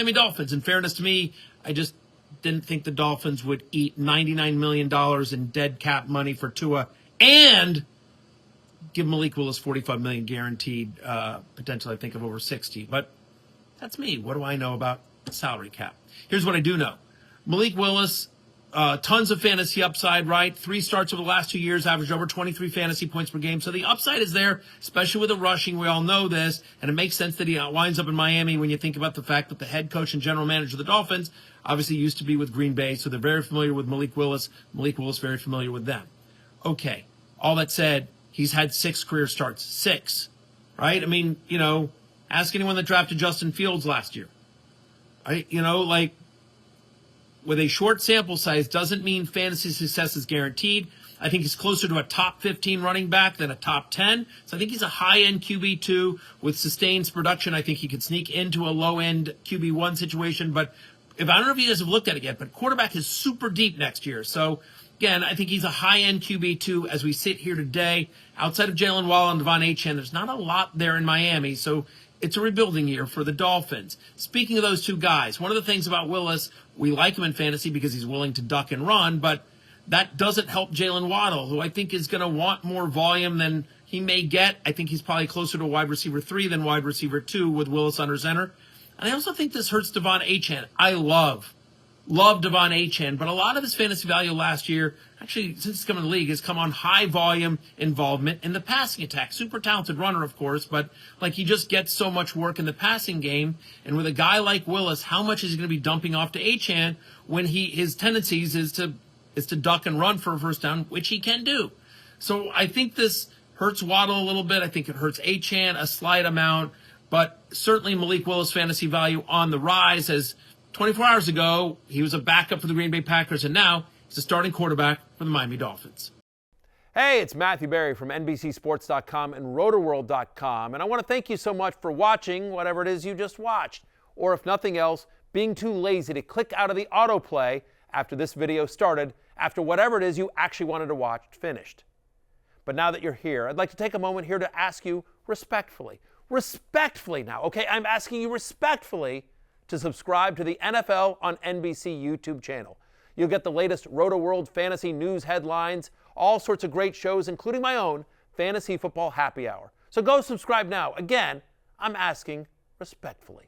Miami Dolphins. In fairness to me, I just didn't think the Dolphins would eat $99 million in dead cap money for Tua and give Malik Willis $45 million guaranteed, potentially I think of over 60. But that's me. What do I know about salary cap? Here's what I do know. Malik Willis, tons of fantasy upside, right? 3 starts over the last 2 years, averaged over 23 fantasy points per game. So the upside is there, especially with the rushing. We all know this. And it makes sense that he winds up in Miami when you think about the fact that the head coach and general manager of the Dolphins obviously used to be with Green Bay. So they're very familiar with Malik Willis. Malik Willis very familiar with them. Okay. All that said, he's had 6 career starts. 6. Right? I mean, ask anyone that drafted Justin Fields last year. Right? With a short sample size doesn't mean fantasy success is guaranteed. I think he's closer to a top 15 running back than a top 10. So I think he's a high-end QB2 with sustained production. I think he could sneak into a low-end QB1 situation. But I don't know if you guys have looked at it yet, but quarterback is super deep next year. So, again, I think he's a high-end QB2 as we sit here today. Outside of Jalen Waddle and Devon Achane, there's not a lot there in Miami. So it's a rebuilding year for the Dolphins. Speaking of those 2 guys, one of the things about Willis, we like him in fantasy because he's willing to duck and run, but that doesn't help Jalen Waddle, who I think is going to want more volume than he may get. I think he's probably closer to wide receiver 3 than wide receiver 2 with Willis under center. And I also think this hurts Devon Achane. I love Devon Achane, but a lot of his fantasy value last year, actually since he's come in the league, has come on high volume involvement in the passing attack. Super talented runner, of course, but he just gets so much work in the passing game. And with a guy like Willis, how much is he going to be dumping off to Achane when his tendencies is to duck and run for a first down, which he can do. So I think this hurts Waddle a little bit. I think it hurts Achane a slight amount, but certainly Malik Willis fantasy value on the rise as 24 hours ago, he was a backup for the Green Bay Packers, and now he's a starting quarterback for the Miami Dolphins. Hey, it's Matthew Berry from NBCSports.com and RotoWorld.com, and I want to thank you so much for watching whatever it is you just watched, or if nothing else, being too lazy to click out of the autoplay after this video started, after whatever it is you actually wanted to watch finished. But now that you're here, I'd like to take a moment here to ask you respectfully now, okay? I'm asking you respectfully to subscribe to the NFL on NBC YouTube channel. You'll get the latest Roto-World fantasy news headlines, all sorts of great shows, including my own Fantasy Football Happy Hour. So go subscribe now. Again, I'm asking respectfully.